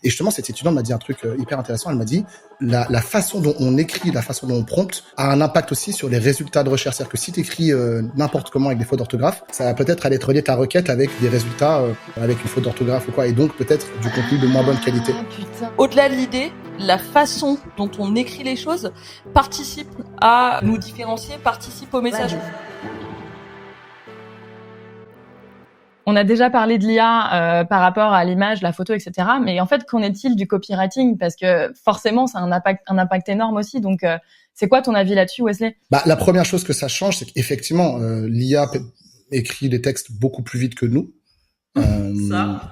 Et justement, cette étudiante m'a dit un truc hyper intéressant. Elle m'a dit la façon dont on écrit, la façon dont on prompte a un impact aussi sur les résultats de recherche. C'est-à-dire que si tu écris n'importe comment avec des fautes d'orthographe, ça va peut-être aller te relier ta requête avec des résultats avec une faute d'orthographe ou quoi, et donc peut-être du contenu de moins bonne qualité. Putain. Au-delà de l'idée, la façon dont on écrit les choses participe à nous différencier, participe au message. On a déjà parlé de l'IA par rapport à l'image, la photo, etc. Mais en fait, qu'en est-il du copywriting ? Parce que forcément, ça a un impact énorme aussi. Donc, c'est quoi ton avis là-dessus, Wesley ? La première chose que ça change, c'est qu'effectivement, l'IA écrit des textes beaucoup plus vite que nous. Ça.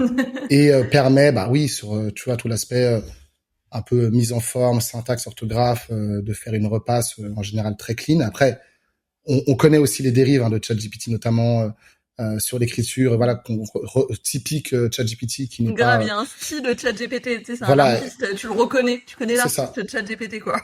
Et permet, tu vois, tout l'aspect un peu mise en forme, syntaxe, orthographe, de faire une repasse en général très clean. Après, on connaît aussi les dérives de ChatGPT, notamment sur l'écriture, voilà, typique ChatGPT qui n'est grave, pas... il y a un style de ChatGPT, tu sais, c'est voilà, un artiste, tu le reconnais, tu connais c'est l'artiste de ChatGPT, quoi.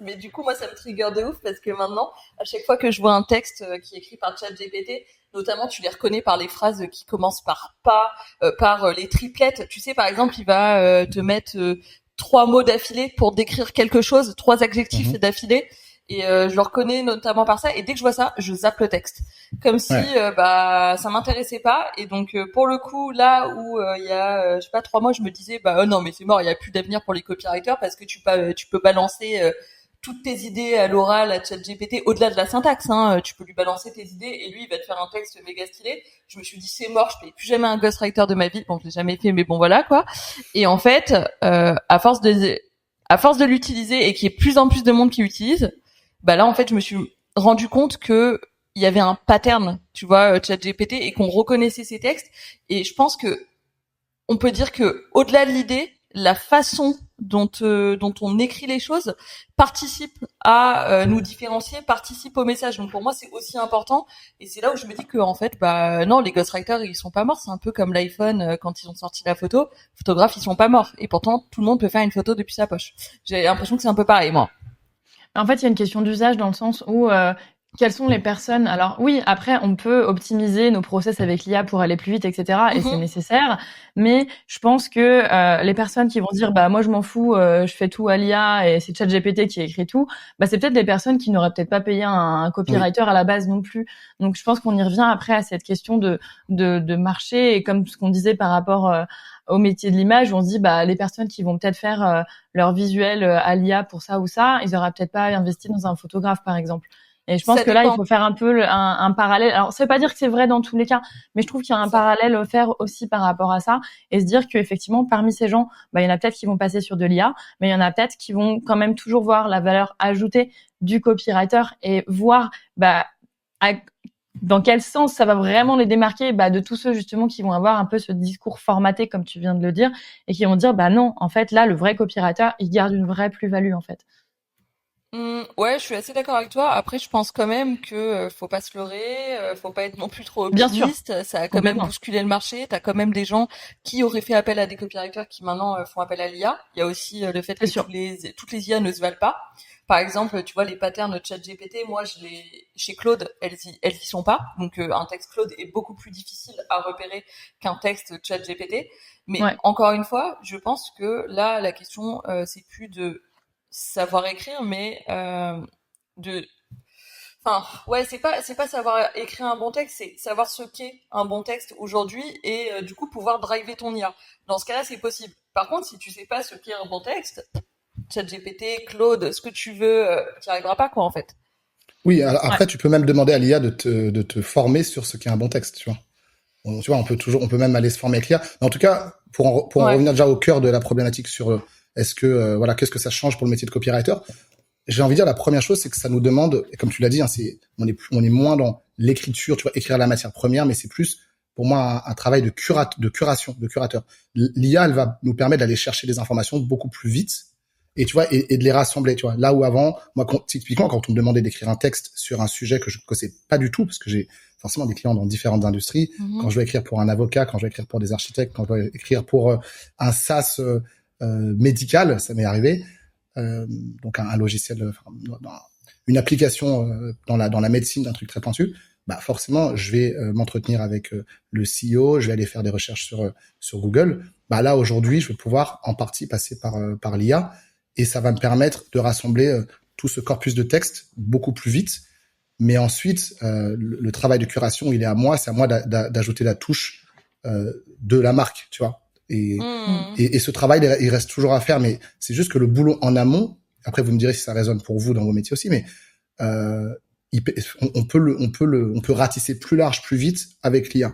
Mais du coup, moi, ça me trigger de ouf parce que maintenant, à chaque fois que je vois un texte qui est écrit par ChatGPT, notamment, tu les reconnais par les phrases qui commencent par pas, par les triplettes. Tu sais, par exemple, il va te mettre 3 mots d'affilée pour décrire quelque chose, 3 adjectifs d'affilée. Et je le reconnais notamment par ça. Et dès que je vois ça, je zappe le texte, comme si ça m'intéressait pas. Et donc pour le coup, là où il y a je sais pas 3 mois, je me disais non mais c'est mort, il y a plus d'avenir pour les copywriters parce que tu peux balancer toutes tes idées à l'oral à ChatGPT, au-delà de la syntaxe, tu peux lui balancer tes idées et lui il va te faire un texte méga stylé. Je me suis dit c'est mort, je paye plus jamais un ghostwriter de ma vie. Bon, je l'ai jamais fait, mais bon voilà quoi. Et en fait, à force de l'utiliser et qu'il y ait plus en plus de monde qui l'utilise, là en fait je me suis rendu compte que il y avait un pattern, tu vois, ChatGPT, et qu'on reconnaissait ses textes. Et je pense que on peut dire que au-delà de l'idée, la façon dont on écrit les choses participe à nous différencier, participe au message. Donc pour moi c'est aussi important, et c'est là où je me dis que en fait non, les ghostwriters ils sont pas morts. C'est un peu comme l'iPhone quand ils ont sorti la photo, photographes ils sont pas morts, et pourtant tout le monde peut faire une photo depuis sa poche. J'ai l'impression que c'est un peu pareil, moi. En fait, il y a une question d'usage dans le sens où quelles sont les personnes. Alors oui, après, on peut optimiser nos process avec l'IA pour aller plus vite, etc. Et c'est nécessaire. Mais je pense que les personnes qui vont dire moi je m'en fous, je fais tout à l'IA et c'est ChatGPT qui écrit tout, c'est peut-être des personnes qui n'auraient peut-être pas payé un copywriter à la base non plus. Donc je pense qu'on y revient après à cette question de marché, et comme ce qu'on disait par rapport au métier de l'image, on se dit les personnes qui vont peut-être faire leur visuel à l'IA pour ça ou ça, ils auraient peut-être pas investi dans un photographe par exemple. Et je pense que là, il faut faire un peu un parallèle. Alors, ça veut pas dire que c'est vrai dans tous les cas, mais je trouve qu'il y a un parallèle à faire aussi par rapport à ça, et se dire qu'effectivement, parmi ces gens, il y en a peut-être qui vont passer sur de l'IA, mais il y en a peut-être qui vont quand même toujours voir la valeur ajoutée du copywriter et voir dans quel sens ça va vraiment les démarquer de tous ceux justement qui vont avoir un peu ce discours formaté, comme tu viens de le dire, et qui vont dire non, en fait, là, le vrai copywriter, il garde une vraie plus-value, en fait. Ouais, je suis assez d'accord avec toi. Après, je pense quand même que faut pas se leurrer, faut pas être non plus trop optimiste. Bien sûr. Ça a quand même bousculé le marché. T'as quand même des gens qui auraient fait appel à des copywriters qui maintenant font appel à l'IA. Il y a aussi le fait que toutes les IA ne se valent pas. Par exemple, tu vois, les patterns de ChatGPT, moi, chez Claude, elles y sont pas. Donc, un texte Claude est beaucoup plus difficile à repérer qu'un texte ChatGPT. Mais encore une fois, je pense que là, la question, c'est plus de savoir écrire, mais c'est pas savoir écrire un bon texte, c'est savoir ce qu'est un bon texte aujourd'hui, et du coup pouvoir driver ton IA. Dans ce cas-là, c'est possible. Par contre, si tu sais pas ce qu'est un bon texte, ChatGPT, Claude, ce que tu veux, tu n'y arriveras pas, quoi, en fait. Oui, après, tu peux même demander à l'IA de te former sur ce qu'est un bon texte, tu vois. On peut même aller se former avec l'IA. Mais en tout cas, pour en revenir déjà au cœur de la problématique sur est-ce que, qu'est-ce que ça change pour le métier de copywriter? J'ai envie de dire, la première chose, c'est que ça nous demande, et comme tu l'as dit, on est moins dans l'écriture, tu vois, écrire la matière première, mais c'est plus, pour moi, un travail de curation, de curateur. L'IA, elle va nous permettre d'aller chercher des informations beaucoup plus vite, et tu vois, et de les rassembler, tu vois. Là où avant, moi, typiquement, quand on me demandait d'écrire un texte sur un sujet que je ne connaissais pas du tout, parce que j'ai forcément des clients dans différentes industries, quand je dois écrire pour un avocat, quand je dois écrire pour des architectes, quand je dois écrire pour un SaaS médical, ça m'est arrivé, donc un logiciel, une application dans la médecine, d'un truc très pointu, bah forcément, je vais m'entretenir avec le CEO, je vais aller faire des recherches sur Google. Bah là, aujourd'hui, je vais pouvoir en partie passer par l'IA et ça va me permettre de rassembler tout ce corpus de texte beaucoup plus vite. Mais ensuite, le travail de curation, il est à moi. C'est à moi d'ajouter la touche de la marque, tu vois. Et ce travail, il reste toujours à faire. Mais c'est juste que le boulot en amont, après vous me direz si ça résonne pour vous dans vos métiers aussi, mais on peut ratisser plus large, plus vite avec l'IA.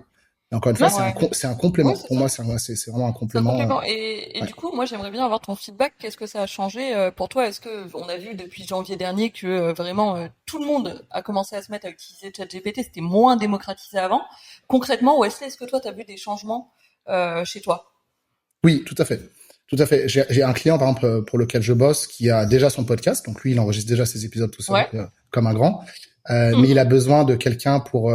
Et encore une fois, c'est un complément. Pour moi, c'est vraiment un complément. Et du coup, moi, j'aimerais bien avoir ton feedback. Qu'est-ce que ça a changé pour toi? Est-ce que on a vu depuis janvier dernier que vraiment tout le monde a commencé à se mettre à utiliser ChatGPT? C'était moins démocratisé avant. Concrètement, Wesley, est-ce que toi, t'as vu des changements chez toi? Oui, tout à fait. Tout à fait. J'ai un client, par exemple, pour lequel je bosse, qui a déjà son podcast. Donc lui, il enregistre déjà ses épisodes tout seul, comme un grand. Mais il a besoin de quelqu'un pour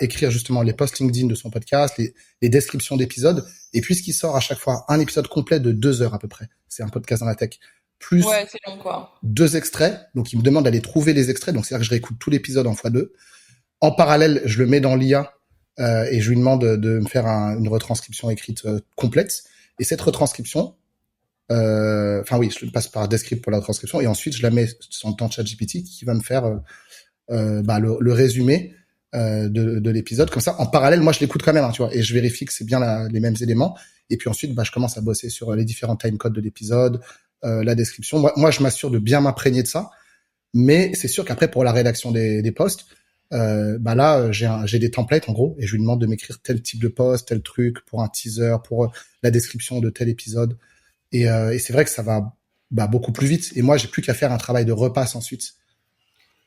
écrire justement les posts LinkedIn de son podcast, les descriptions d'épisodes. Et puisqu'il sort à chaque fois un épisode complet de 2 heures à peu près, c'est un podcast dans la tech, plus c'est long, quoi. 2 extraits. Donc il me demande d'aller trouver les extraits. Donc c'est-à-dire que je réécoute tout l'épisode en x2. En parallèle, je le mets dans l'IA et je lui demande de me faire une retranscription écrite complète. Et cette retranscription, je passe par Descript pour la transcription et ensuite je la mets dans ChatGPT qui va me faire le résumé de l'épisode. Comme ça, en parallèle, moi je l'écoute quand même, tu vois, et je vérifie que c'est bien les mêmes éléments. Et puis ensuite, je commence à bosser sur les différents timecodes de l'épisode, la description. Moi, je m'assure de bien m'imprégner de ça. Mais c'est sûr qu'après, pour la rédaction des posts, là, j'ai des templates en gros, et je lui demande de m'écrire tel type de post, tel truc pour un teaser, pour la description de tel épisode. Et c'est vrai que ça va beaucoup plus vite. Et moi, j'ai plus qu'à faire un travail de repasse ensuite.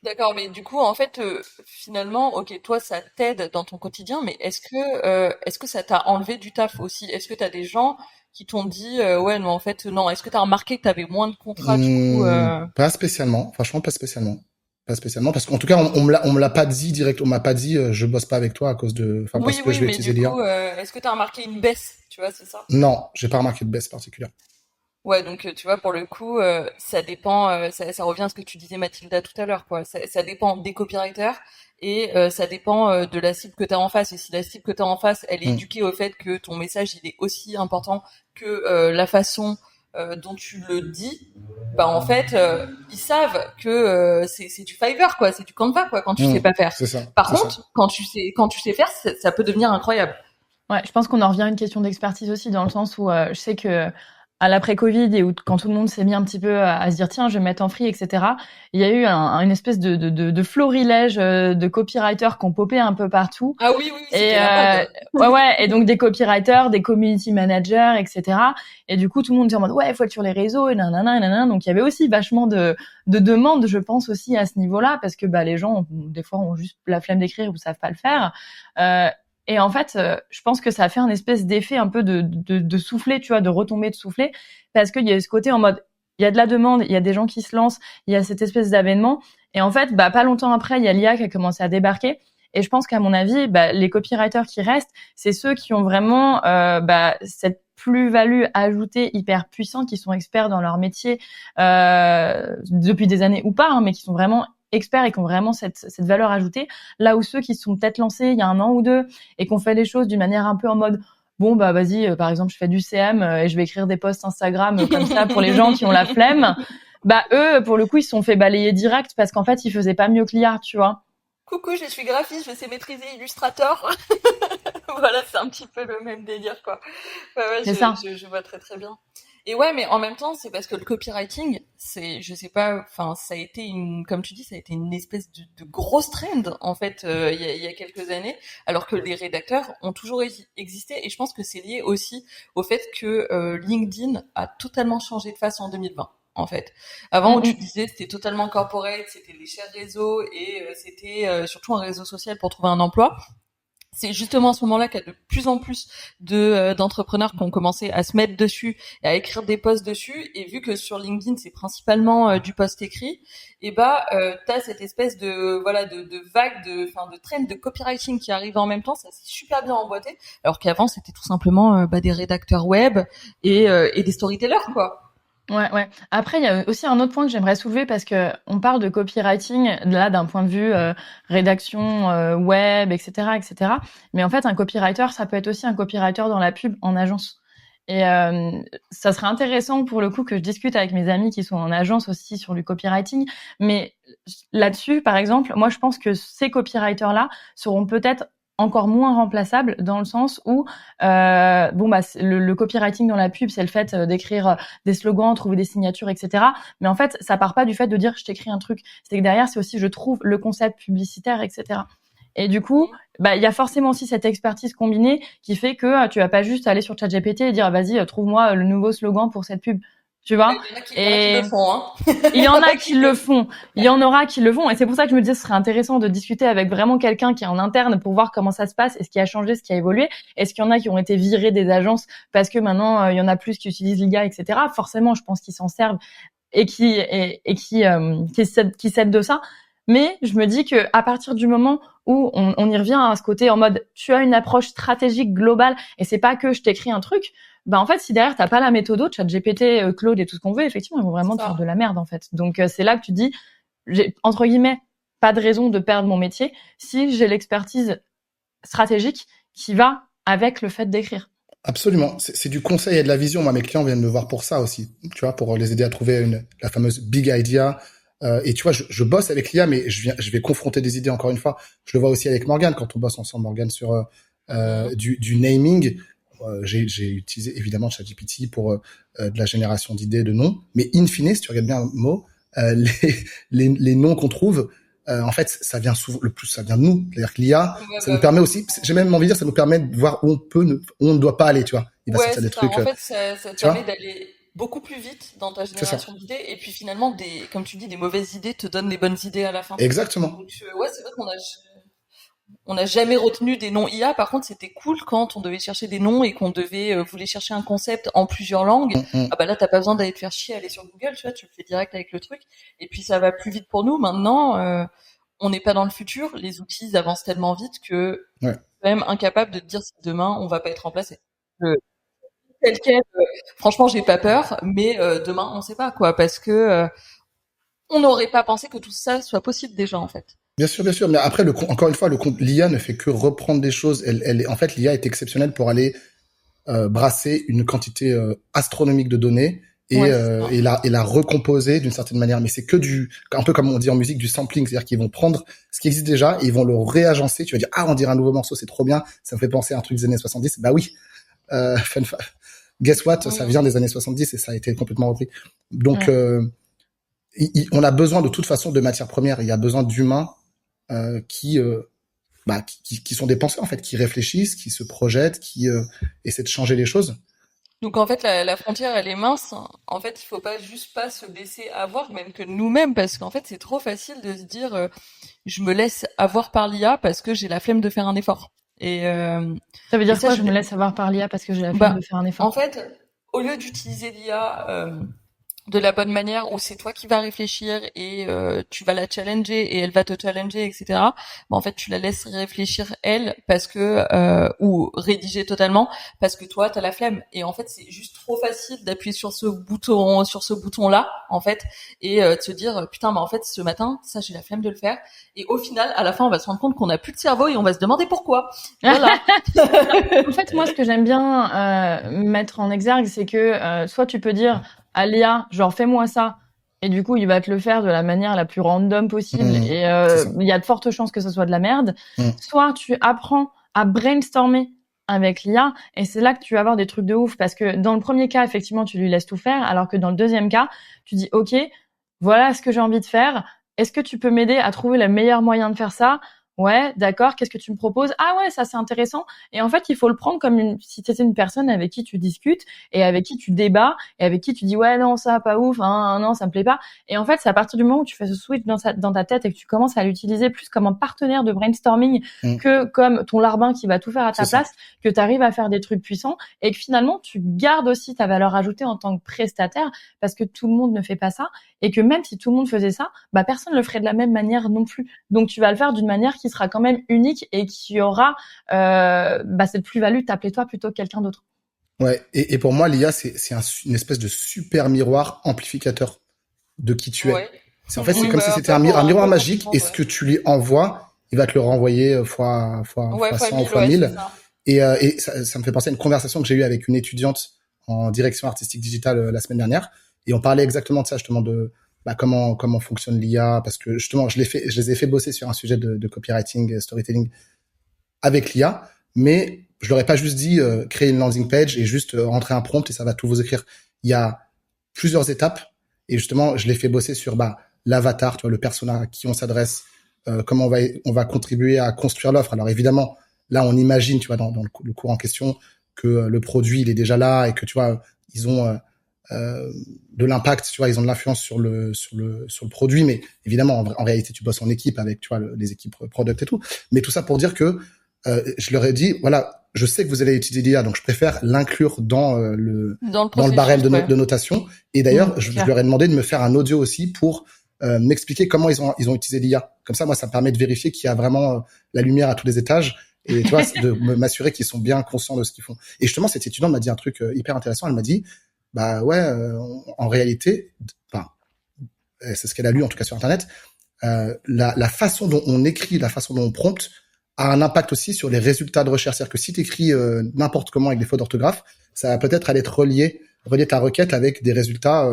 D'accord, mais du coup, en fait, finalement, ok, toi, ça t'aide dans ton quotidien, mais est-ce que ça t'a enlevé du taf aussi? Est-ce que t'as des gens qui t'ont dit, ouais, non, en fait, non. Est-ce que t'as remarqué que t'avais moins de contrats du coup? Pas spécialement, franchement, pas spécialement. Pas spécialement, parce qu'en tout cas, on me l'a pas dit direct, on m'a pas dit, je bosse pas avec toi à cause de, parce que je vais utiliser l'IA. Oui, mais du coup, est-ce que t'as remarqué une baisse? Tu vois, c'est ça? Non, j'ai pas remarqué de baisse particulière. Ouais, donc tu vois, pour le coup, ça dépend, ça revient à ce que tu disais Mathilda tout à l'heure, quoi. Ça dépend des copywriters et ça dépend de la cible que tu as en face. Et si la cible que tu as en face, elle est éduquée au fait que ton message, il est aussi important que la façon dont tu le dis, en fait, ils savent que c'est du Fiverr, quoi, c'est du Canva, quoi, quand tu sais pas faire. C'est ça. Par contre, quand tu sais faire, ça peut devenir incroyable. Ouais, je pense qu'on en revient à une question d'expertise aussi, dans le sens où je sais que à l'après-Covid et où quand tout le monde s'est mis un petit peu à se dire tiens, je vais mettre en free, etc. Il y a eu une espèce de florilège de copywriters qui ont popé un peu partout. Ah oui, c'était la mode. Ouais, et donc des copywriters, des community managers, etc. Et du coup, tout le monde dit en mode ouais, il faut être sur les réseaux, et nanana. Donc il y avait aussi vachement de demandes, je pense aussi à ce niveau-là, parce que les gens des fois ont juste la flemme d'écrire ou savent pas le faire. Et en fait, je pense que ça a fait un espèce d'effet un peu de souffler, tu vois, de retomber de souffler, parce qu'il y a ce côté en mode, il y a de la demande, il y a des gens qui se lancent, il y a cette espèce d'avènement, et en fait, pas longtemps après, il y a l'IA qui a commencé à débarquer, et je pense qu'à mon avis, les copywriters qui restent, c'est ceux qui ont vraiment cette plus-value ajoutée hyper puissante, qui sont experts dans leur métier depuis des années ou pas, mais qui sont vraiment experts et qui ont vraiment cette valeur ajoutée, là où ceux qui se sont peut-être lancés il y a 1 an ou 2 et qui ont fait les choses d'une manière un peu en mode bon vas-y, par exemple je fais du CM et je vais écrire des posts Instagram comme ça pour les gens qui ont la flemme, eux pour le coup ils se sont fait balayer direct parce qu'en fait ils faisaient pas mieux que l'IA, tu vois. Coucou, je suis graphiste, je sais maîtriser Illustrator. Voilà, c'est un petit peu le même délire, quoi. Ouais, c'est ça. Je vois très très bien. Et ouais, mais en même temps, c'est parce que le copywriting, je sais pas, ça a été comme tu dis, ça a été une espèce de grosse trend, en fait, il y a quelques années, alors que les rédacteurs ont toujours existé, et je pense que c'est lié aussi au fait que LinkedIn a totalement changé de face en 2020. En fait, avant où tu disais c'était totalement corporate, c'était les chers réseaux et c'était surtout un réseau social pour trouver un emploi. C'est justement à ce moment-là qu'il y a de plus en plus d'entrepreneurs qui ont commencé à se mettre dessus et à écrire des posts dessus. Et vu que sur LinkedIn c'est principalement du post écrit, et t'as cette espèce de vague de trend de copywriting qui arrive en même temps. Ça s'est super bien emboîté. Alors qu'avant c'était tout simplement des rédacteurs web et des storytellers, quoi. Ouais. Après, il y a aussi un autre point que j'aimerais soulever parce que on parle de copywriting là d'un point de vue rédaction web, etc., etc. Mais en fait, un copywriter, ça peut être aussi un copywriter dans la pub en agence. Et ça serait intéressant pour le coup que je discute avec mes amis qui sont en agence aussi sur du copywriting. Mais là-dessus, par exemple, moi, je pense que ces copywriters-là seront peut-être encore moins remplaçables dans le sens où le copywriting dans la pub, c'est le fait d'écrire des slogans, trouver des signatures, etc. Mais en fait, ça part pas du fait de dire je t'écris un truc. C'est que derrière, c'est aussi je trouve le concept publicitaire, etc. Et du coup, il y a forcément aussi cette expertise combinée qui fait que tu vas pas juste aller sur ChatGPT et dire vas-y, trouve-moi le nouveau slogan pour cette pub. Tu vois? Il y en a qui le font, hein. Il y en a qui le font. Il y en aura qui le font. Et c'est pour ça que je me disais, ce serait intéressant de discuter avec vraiment quelqu'un qui est en interne pour voir comment ça se passe et ce qui a changé, ce qui a évolué. Est-ce qu'il y en a qui ont été virés des agences parce que maintenant, il y en a plus qui utilisent l'IA, etc. Forcément, je pense qu'ils s'en servent et qui s'aident de ça. Mais je me dis que à partir du moment où on y revient à ce côté en mode tu as une approche stratégique globale et c'est pas que je t'écris un truc, en fait si derrière t'as pas la méthode ChatGPT, Claude et tout ce qu'on veut, effectivement ils vont vraiment te faire de la merde en fait. Donc c'est là que tu dis j'ai entre guillemets pas de raison de perdre mon métier si j'ai l'expertise stratégique qui va avec le fait d'écrire. Absolument. C'est du conseil et de la vision. Moi, mes clients viennent me voir pour ça aussi. Tu vois, pour les aider à trouver la fameuse big idea. Et tu vois, je bosse avec l'IA, mais je vais confronter des idées encore une fois. Je le vois aussi avec Morgane quand on bosse ensemble, Morgane, sur du naming. J'ai utilisé évidemment ChatGPT pour de la génération d'idées, de noms. Mais in fine, si tu regardes bien un mot, les noms qu'on trouve, en fait, ça vient souvent, le plus, ça vient de nous. C'est-à-dire que l'IA, ça nous permet aussi, j'ai même envie de dire, ça nous permet de voir où on ne doit pas aller, tu vois. Il va sortir des trucs. En fait, ça te permet d'aller beaucoup plus vite dans ta génération d'idées. Et puis finalement, comme tu dis, des mauvaises idées te donnent des bonnes idées à la fin. Exactement. Donc, c'est vrai on n'a jamais retenu des noms IA. Par contre, c'était cool quand on devait chercher des noms et qu'on voulait chercher un concept en plusieurs langues. Ah bah là, t'as pas besoin d'aller te faire chier, aller sur Google, tu vois, tu le fais direct avec le truc. Et puis ça va plus vite pour nous. Maintenant, on n'est pas dans le futur. Les outils avancent tellement vite que c'est quand même incapable de te dire si demain on va pas être remplacé. Tel quel, franchement, j'ai pas peur, mais demain, on sait pas quoi, parce que on n'aurait pas pensé que tout ça soit possible déjà en fait. Bien sûr. Mais après, encore une fois, l'IA ne fait que reprendre des choses. En fait, l'IA est exceptionnelle pour aller brasser une quantité astronomique de données et la recomposer d'une certaine manière. Mais c'est que un peu comme on dit en musique, du sampling, c'est-à-dire qu'ils vont prendre ce qui existe déjà et ils vont le réagencer. Tu vas dire, on dirait un nouveau morceau, c'est trop bien, ça me fait penser à un truc des années 70. Bah oui, guess what, ça vient des années 70 et ça a été complètement repris. Donc, on a besoin de toute façon de matières premières. Il y a besoin d'humains qui sont des penseurs en fait, qui réfléchissent, qui se projettent, qui essaient de changer les choses. Donc en fait la frontière elle est mince. En fait il faut pas se laisser avoir même que nous-mêmes parce qu'en fait c'est trop facile de se dire je me laisse avoir par l'IA parce que j'ai la flemme de faire un effort. Et ça veut dire quoi je me laisse avoir par l'IA parce que j'ai la flemme de faire un effort? En fait au lieu d'utiliser l'IA de la bonne manière où c'est toi qui vas réfléchir et tu vas la challenger et elle va te challenger, etc. En fait, tu la laisses réfléchir elle parce que ou rédiger totalement parce que toi t'as la flemme. Et en fait, c'est juste trop facile d'appuyer sur ce bouton là, en fait, et de se dire putain, en fait, ce matin, ça j'ai la flemme de le faire. Et au final, à la fin, on va se rendre compte qu'on a plus de cerveau et on va se demander pourquoi. Voilà. En fait, moi, ce que j'aime bien mettre en exergue, c'est que soit tu peux dire à l'IA, genre fais-moi ça, et du coup il va te le faire de la manière la plus random possible, et il y a de fortes chances que ce soit de la merde. Soit tu apprends à brainstormer avec l'IA, et c'est là que tu vas avoir des trucs de ouf, parce que dans le premier cas, effectivement, tu lui laisses tout faire, alors que dans le deuxième cas, tu dis ok, voilà ce que j'ai envie de faire, est-ce que tu peux m'aider à trouver le meilleur moyen de faire ça? Ouais, d'accord, qu'est-ce que tu me proposes? Ah ouais, ça c'est intéressant. Et en fait, il faut le prendre comme si tu étais une personne avec qui tu discutes et avec qui tu débats et avec qui tu dis ouais, non, ça pas ouf, hein, non, ça me plaît pas. Et en fait, c'est à partir du moment où tu fais ce switch dans ta tête et que tu commences à l'utiliser plus comme un partenaire de brainstorming que comme ton larbin qui va tout faire à ta place, que tu arrives à faire des trucs puissants et que finalement, tu gardes aussi ta valeur ajoutée en tant que prestataire parce que tout le monde ne fait pas ça et que même si tout le monde faisait ça, personne le ferait de la même manière non plus. Donc, tu vas le faire d'une manière qui sera quand même unique et qui aura cette plus-value de t'appeler toi plutôt que quelqu'un d'autre. Ouais. Et pour moi, l'IA, c'est une espèce de super miroir amplificateur de qui tu es. Ouais. C'est en fait, c'est Oui, comme si bah, c'était un un miroir bon magique, compliment, et ce ouais. que tu lui envoies, il va te le renvoyer Ouais, fois fois 100 ou 1000, fois ouais, c'est 1000. ça. Et ça me fait penser à une conversation que j'ai eue avec une étudiante en direction artistique digitale la semaine dernière. Et on parlait exactement de ça, justement, de comment fonctionne l'IA, parce que justement, je les ai fait bosser sur un sujet de copywriting et storytelling avec l'IA, mais je leur ai pas juste dit créer une landing page et juste rentrer un prompt et ça va tout vous écrire. Il y a plusieurs étapes, et justement, je l'ai fait bosser sur l'avatar, tu vois, le persona à qui on s'adresse, comment on va contribuer à construire l'offre. Alors évidemment, là, on imagine, tu vois, dans le cours en question, que le produit, il est déjà là et que, tu vois, ils ont de l'impact, tu vois, ils ont de l'influence sur le produit, mais évidemment, en réalité, tu bosses en équipe avec, tu vois, les équipes product et tout. Mais tout ça pour dire que je leur ai dit, voilà, je sais que vous allez utiliser l'IA, donc je préfère l'inclure Dans le dans le barème processus, ouais. de notation. Et d'ailleurs, je Clair. leur ai demandé de me faire un audio aussi pour m'expliquer comment ils ont utilisé l'IA. Comme ça, moi, ça me permet de vérifier qu'il y a vraiment la lumière à tous les étages et tu vois, de m'assurer qu'ils sont bien conscients de ce qu'ils font. Et justement, cette étudiante m'a dit un truc hyper intéressant. Elle m'a dit, bah ouais, en réalité, enfin, c'est ce qu'elle a lu en tout cas sur Internet, la façon dont on écrit, la façon dont on prompte a un impact aussi sur les résultats de recherche. C'est-à-dire que si tu écris n'importe comment avec des fautes d'orthographe, ça va peut-être aller te relier ta requête avec des résultats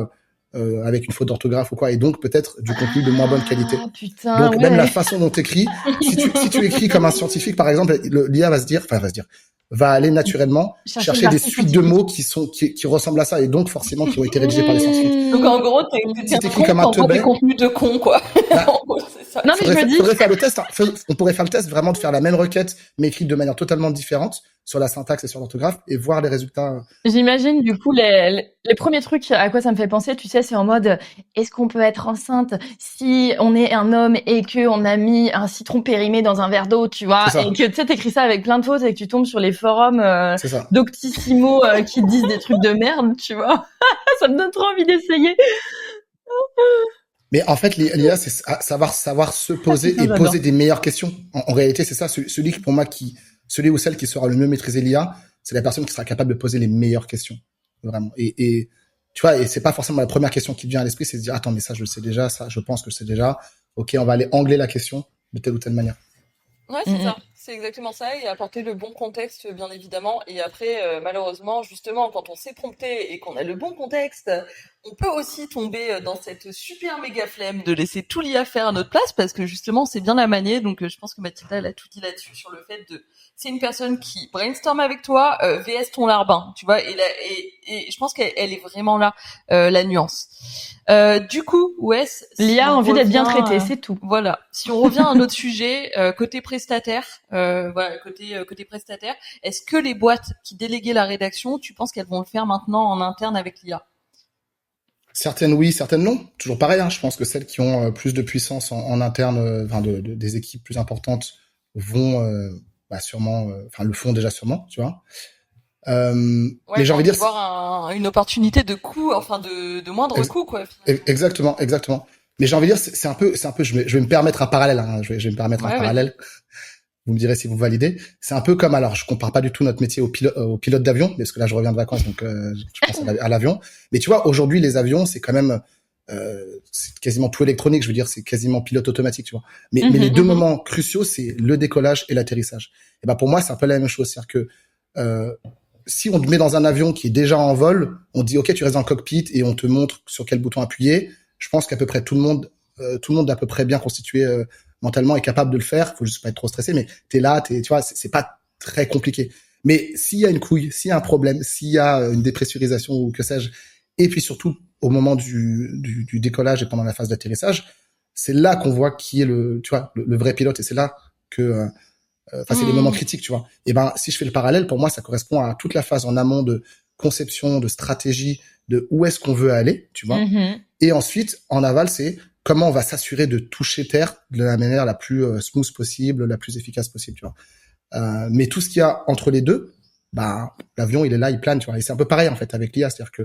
avec une faute d'orthographe ou quoi, et donc peut-être du contenu de moins bonne qualité. Ah, putain, Donc même la ouais. façon dont tu écris, si tu écris comme un scientifique, par exemple, l'IA va aller naturellement Chercher chercher une des partie suites de mots scientifique. qui ressemblent à ça, et donc forcément qui ont été rédigés par des scientifiques. Donc en gros, t'es Si un tu écris con, comme un t'envoies des teubé, contenus de con, quoi. bah, En gros, c'est ça. Non, mais je me dis, faudrait faire le test. Hein. On pourrait faire le test vraiment de faire la même requête, mais écrite de manière totalement différente sur la syntaxe et sur l'orthographe, et voir les résultats. j'imagine du coup les premiers trucs à quoi ça me fait penser, tu sais, c'est en mode est-ce qu'on peut être enceinte si on est un homme et que on a mis un citron périmé dans un verre d'eau, tu vois, C'est et ça. que tu sais t'écris ça avec plein de fautes et que tu tombes sur les forums C'est ça. Doctissimo qui te disent des trucs de merde, tu vois. Ça me donne trop envie d'essayer. Mais en fait, l'IA, c'est savoir se Ah poser putain, et j'adore. poser des meilleures questions. En réalité, c'est ça. Celui qui, pour moi, celui ou celle qui saura le mieux maîtriser l'IA, c'est la personne qui sera capable de poser les meilleures questions. Vraiment. Et tu vois, et c'est pas forcément la première question qui te vient à l'esprit, c'est de dire, attends, mais ça, je le sais déjà, ça, je pense que je sais déjà. Ok, on va aller angler la question de telle ou telle manière. Ouais, Mm, c'est mm. ça. C'est exactement ça, et apporter le bon contexte, bien évidemment. Et après, malheureusement, justement, quand on sait prompter et qu'on a le bon contexte, on peut aussi tomber dans cette super méga flemme de laisser tout l'IA faire à notre place, parce que justement, c'est bien la manier. Donc, je pense que Mathilda, elle a tout dit là-dessus, sur le fait de, c'est une personne qui brainstorm avec toi, VS ton larbin, tu vois. Et je pense qu'elle est vraiment là, la nuance. Du coup, Wes, si L'IA a on envie d'être bien revient, traitée, c'est tout. voilà. Si on revient à un autre sujet, côté prestataire, voilà, côté prestataire, est-ce que les boîtes qui déléguaient la rédaction, tu penses qu'elles vont le faire maintenant en interne avec l'IA? Certaines oui, certaines non. Toujours pareil, hein. Je pense que celles qui ont plus de puissance en interne, enfin des équipes plus importantes, vont sûrement, enfin le font déjà sûrement, tu vois. Ouais, Mais j'ai ils vont envie de y dire, voir une opportunité de coût, enfin de moindre ex- coût, quoi, finalement. exactement, exactement. Mais j'ai envie de dire, c'est un peu, je vais me permettre un parallèle, hein. Je vais me permettre un Ouais, vas-y. parallèle. Vous me direz si vous validez. C'est un peu comme, alors, je compare pas du tout notre métier au pilote d'avion, parce que là, je reviens de vacances, donc je pense à l'avion. Mais tu vois, aujourd'hui, les avions, c'est quand même, c'est quasiment tout électronique. Je veux dire, c'est quasiment pilote automatique, tu vois. Mais les deux moments cruciaux, c'est le décollage et l'atterrissage. Et ben pour moi, c'est un peu la même chose, c'est-à-dire que si on te met dans un avion qui est déjà en vol, on te dit ok, tu restes dans le cockpit et on te montre sur quel bouton appuyer. Je pense qu'à peu près tout le monde à peu près bien constitué mentalement est capable de le faire. Faut juste pas être trop stressé, mais tu vois, c'est pas très compliqué. Mais s'il y a une couille, s'il y a un problème, s'il y a une dépressurisation ou que sais-je, et puis surtout au moment du décollage et pendant la phase d'atterrissage, c'est là qu'on voit qui est le vrai pilote, et c'est là que c'est les moments critiques, tu vois. Et ben, si je fais le parallèle, pour moi, ça correspond à toute la phase en amont de conception, de stratégie, de où est-ce qu'on veut aller, tu vois. Et ensuite, en aval, c'est comment on va s'assurer de toucher terre de la manière la plus smooth possible, la plus efficace possible, tu vois. Mais tout ce qu'il y a entre les deux, bah, l'avion, il est là, il plane, tu vois. Et c'est un peu pareil, en fait, avec l'IA. C'est-à-dire que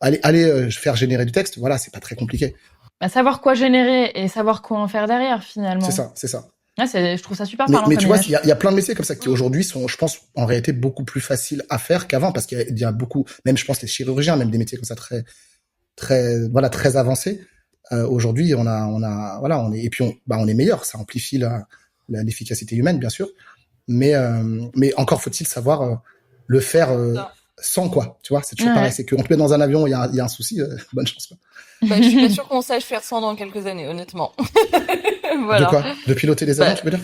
aller faire générer du texte, voilà, c'est pas très compliqué. Bah, savoir quoi générer et savoir quoi en faire derrière, finalement. C'est ça, c'est ça. Ah, je trouve ça super Mais, parlant mais comme tu vois, image. il y a plein de métiers comme ça qui aujourd'hui sont, je pense, en réalité beaucoup plus faciles à faire qu'avant parce qu'il y a beaucoup, même je pense les chirurgiens, même des métiers comme ça voilà, très avancés. Aujourd'hui, voilà, et puis on est meilleur, ça amplifie l'efficacité humaine, bien sûr. Mais encore faut-il savoir le faire sans quoi, tu vois, c'est toujours pareil. C'est qu'on te met dans un avion, il y a un souci, bonne chance. Quoi. Bah, je suis pas sûre qu'on sache faire ça dans quelques années, honnêtement. Voilà. De quoi? De piloter les avions, tu veux dire?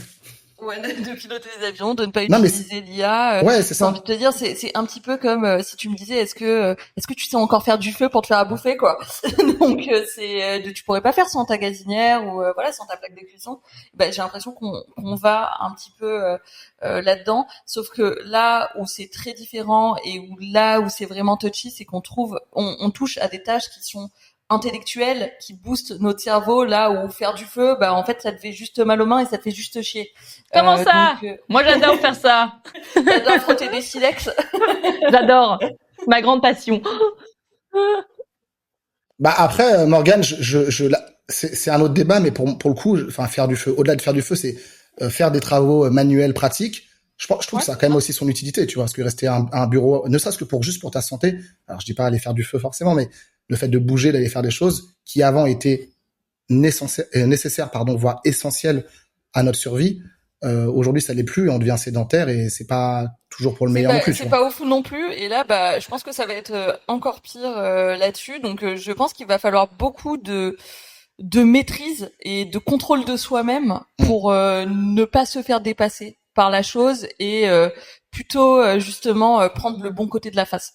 Ouais, de piloter des avions, de ne pas non, utiliser l'IA. Ouais, c'est ça. J'ai envie de te dire, c'est un petit peu comme si tu me disais, est-ce que tu sais encore faire du feu pour te faire à bouffer, quoi. Donc tu pourrais pas faire sans ta gazinière ou voilà, sans ta plaque de cuisson. Bah, j'ai l'impression qu'on va un petit peu là-dedans. Sauf que là où c'est très différent et là où c'est vraiment touchy, c'est on touche à des tâches qui sont intellectuel qui booste notre cerveau, là où faire du feu, bah en fait ça te fait juste mal aux mains et ça te fait juste chier. Comment ça? Moi j'adore faire ça. J'adore frotter des silex. J'adore. Ma grande passion. Bah après Morgane, c'est un autre débat, mais pour le coup, enfin faire du feu, au-delà de faire du feu, c'est faire des travaux manuels pratiques. Je trouve que ça a quand même aussi son utilité, tu vois, parce que rester à un bureau, ne serait-ce que juste pour ta santé. Alors je dis pas aller faire du feu forcément, mais le fait de bouger, d'aller faire des choses qui avant étaient nécessaires, voire essentielles à notre survie. Aujourd'hui, ça l'est plus et on devient sédentaire et c'est pas toujours pour le meilleur non plus. C'est pas au fou non plus. Et là, bah, je pense que ça va être encore pire là-dessus. Donc, je pense qu'il va falloir beaucoup de maîtrise et de contrôle de soi-même pour ne pas se faire dépasser par la chose et plutôt justement prendre le bon côté de la face.